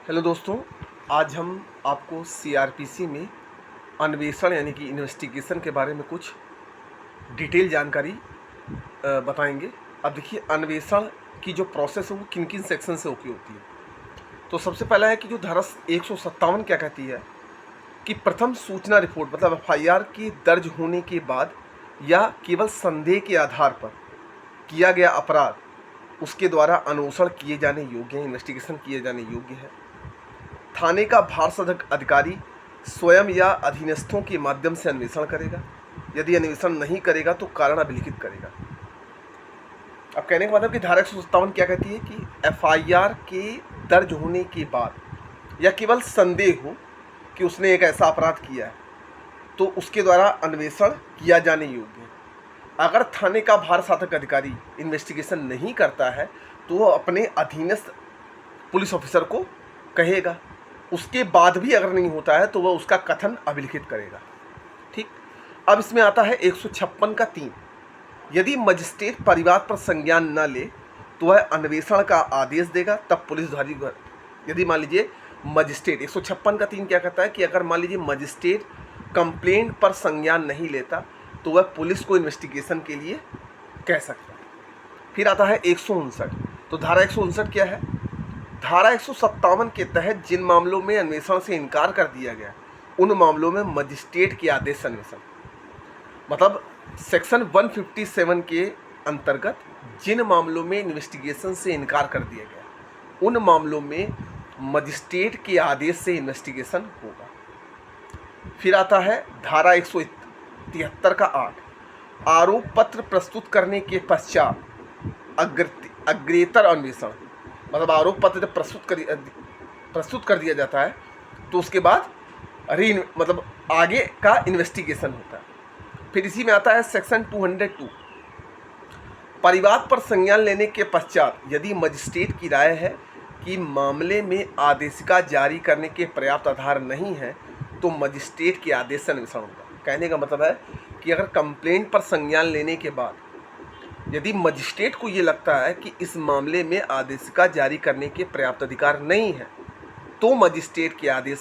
Hello दोस्तों, आज हम आपको सीआरपीसी में अन्वेषण यानी कि इन्वेस्टिगेशन के बारे में कुछ डिटेल जानकारी बताएंगे। अब देखिए, अन्वेषण की जो प्रोसेस है वो किन किन सेक्शन से होती है। तो सबसे पहला है कि जो धारा 157 क्या कहती है कि प्रथम सूचना रिपोर्ट मतलब एफआईआर की दर्ज होने के बाद या केवल संदेह के आधार पर किया गया अपराध उसके द्वारा अन्वेषण किए जाने योग्य है, इन्वेस्टिगेशन किए जाने योग्य है। थाने का भारसाधक अधिकारी स्वयं या अधीनस्थों के माध्यम से अन्वेषण करेगा। यदि अन्वेषण नहीं करेगा तो कारण अभिलिखित करेगा। अब कहने का मतलब कि धारा 157 क्या कहती है कि एफआईआर के दर्ज होने के बाद या केवल संदेह हो कि उसने एक ऐसा अपराध किया है तो उसके द्वारा अन्वेषण किया जाने योग्य है। अगर थाने का भारसाधक अधिकारी इन्वेस्टिगेशन नहीं करता है तो वह अपने अधीनस्थ पुलिस ऑफिसर को कहेगा। उसके बाद भी अगर नहीं होता है तो वह उसका कथन अभिलिखित करेगा। ठीक। अब इसमें आता है 156 का 3। यदि मजिस्ट्रेट परिवाद पर संज्ञान न ले तो वह अन्वेषण का आदेश देगा, तब पुलिस धारी। यदि मान लीजिए मजिस्ट्रेट 156 का 3 क्या कहता है कि अगर मान लीजिए मजिस्ट्रेट कंप्लेंट पर संज्ञान नहीं लेता तो वह पुलिस को इन्वेस्टिगेशन के लिए कह सकता है। फिर आता है 159। तो धारा 159 क्या है? धारा 157 के तहत जिन मामलों में अन्वेषण से इनकार कर दिया गया उन मामलों में मजिस्ट्रेट के आदेश से अन्वेषण, मतलब सेक्शन 157 के अंतर्गत जिन मामलों में इन्वेस्टिगेशन से इनकार कर दिया गया उन मामलों में मजिस्ट्रेट के आदेश से इन्वेस्टिगेशन होगा। फिर आता है धारा 173 का 8। आरोप पत्र प्रस्तुत करने के पश्चात अग्रेतर अन्वेषण, मतलब आरोप पत्र जब प्रस्तुत कर दिया जाता है तो उसके बाद मतलब आगे का इन्वेस्टिगेशन होता है। फिर इसी में आता है सेक्शन 202। परिवाद पर संज्ञान लेने के पश्चात यदि मजिस्ट्रेट की राय है कि मामले में आदेशिका जारी करने के पर्याप्त आधार नहीं है तो मजिस्ट्रेट के आदेश से अन्वेषण होगा। कहने का मतलब है कि अगर कंप्लेंट पर संज्ञान लेने के बाद यदि मजिस्ट्रेट को ये लगता है कि इस मामले में आदेशिका जारी करने के पर्याप्त अधिकार नहीं है तो मजिस्ट्रेट के आदेश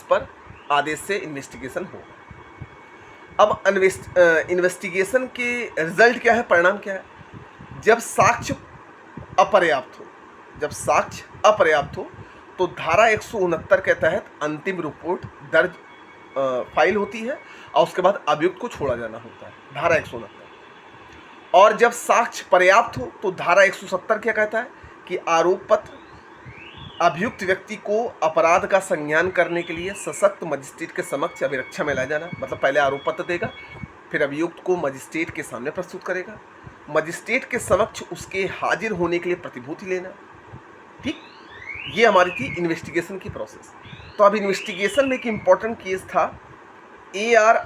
से इन्वेस्टिगेशन होगा। अब इन्वेस्टिगेशन के रिजल्ट क्या है, परिणाम क्या है? जब साक्ष्य अपर्याप्त हो तो धारा 169 के तहत अंतिम रिपोर्ट दर्ज फाइल होती है और उसके बाद अभियुक्त को छोड़ा जाना होता है, धारा 169। और जब साक्ष्य पर्याप्त हो तो धारा 170 क्या कहता है कि आरोप पत्र अभियुक्त व्यक्ति को अपराध का संज्ञान करने के लिए सशक्त मजिस्ट्रेट के समक्ष अभिरक्षा में लाया जाना, मतलब पहले आरोप पत्र देगा फिर अभियुक्त को मजिस्ट्रेट के सामने प्रस्तुत करेगा, मजिस्ट्रेट के समक्ष उसके हाजिर होने के लिए प्रतिभूति लेना। ठीक, ये हमारी थी इन्वेस्टिगेशन की प्रोसेस। तो अब इन्वेस्टिगेशन में एक इम्पॉर्टेंट केस था AR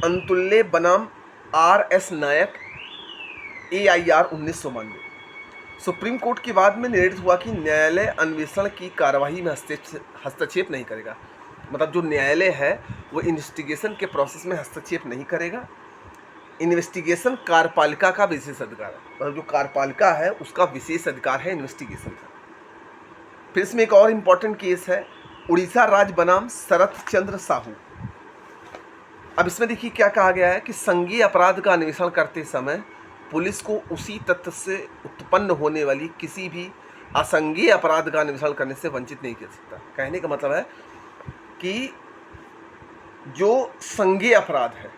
अंतुल्य बनाम RS नायक AIR 1992। सुप्रीम कोर्ट के बाद में निर्णित हुआ कि न्यायालय अन्वेषण की कार्यवाही में हस्तक्षेप नहीं करेगा, मतलब जो न्यायालय है वो इन्वेस्टिगेशन के प्रोसेस में हस्तक्षेप नहीं करेगा। इन्वेस्टिगेशन कार्यपालिका का विशेष अधिकार है, मतलब जो कार्यपालिका है उसका विशेष अधिकार है इन्वेस्टिगेशन का। फिर इसमें एक और इम्पॉर्टेंट केस है उड़ीसा राज्य बनाम शरत चंद्र साहू। अब इसमें देखिए क्या कहा गया है कि संज्ञेय अपराध का अन्वेषण करते समय पुलिस को उसी तथ्य से उत्पन्न होने वाली किसी भी असंज्ञेय अपराध का अन्वेषण करने से वंचित नहीं कर सकता। कहने का मतलब है कि जो संज्ञेय अपराध है,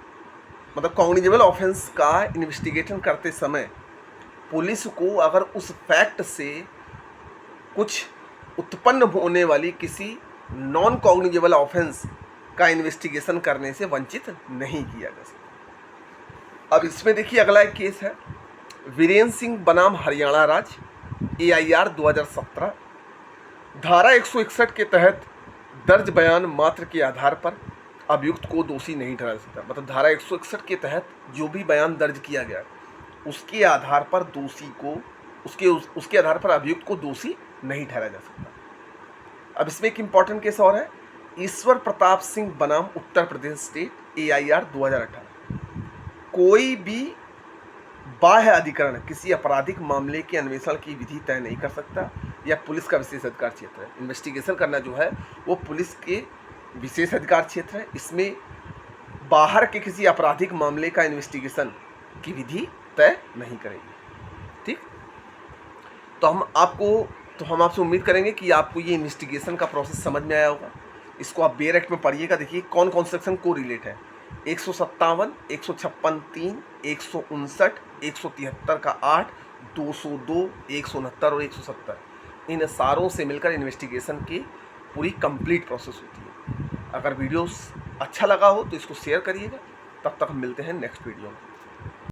मतलब कॉग्निजेबल ऑफेंस का इन्वेस्टिगेशन करते समय पुलिस को अगर उस फैक्ट से कुछ उत्पन्न होने वाली किसी नॉन कॉग्निजेबल ऑफेंस का इन्वेस्टिगेशन करने से वंचित नहीं किया जा सकता। अब इसमें देखिए अगला एक केस है वीरेंद्र सिंह बनाम हरियाणा राज्य AIR 2017। धारा 161 के तहत दर्ज बयान मात्र के आधार पर अभियुक्त को दोषी नहीं ठहरा जा सकता, मतलब धारा 161 के तहत जो भी बयान दर्ज किया गया उसके आधार पर दोषी को उसके आधार पर अभियुक्त को दोषी नहीं ठहराया जा सकता। अब इसमें एक इम्पॉर्टेंट केस और है ईश्वर प्रताप सिंह बनाम उत्तर प्रदेश स्टेट AIR 2018। कोई भी बाह्य अधिकरण किसी आपराधिक मामले के अन्वेषण की विधि तय नहीं कर सकता। या पुलिस का विशेष अधिकार क्षेत्र है। इन्वेस्टिगेशन करना जो है वो पुलिस के विशेष अधिकार क्षेत्र है। इसमें बाहर के किसी आपराधिक मामले का इन्वेस्टिगेशन की विधि तय नहीं करेगी। ठीक, तो हम आपसे उम्मीद करेंगे कि आपको ये इन्वेस्टिगेशन का प्रोसेस समझ में आया होगा। इसको आप बेयर एक्ट में पढ़िएगा। देखिए कौन कौन सेक्शन को रिलेट है। 157, 156(3), 159, 173 का 8, 202, 169 और 170, इन सारों से मिलकर इन्वेस्टिगेशन की पूरी कंप्लीट प्रोसेस होती है। अगर वीडियोस अच्छा लगा हो तो इसको शेयर करिएगा। तब तक हम मिलते हैं नेक्स्ट वीडियो में।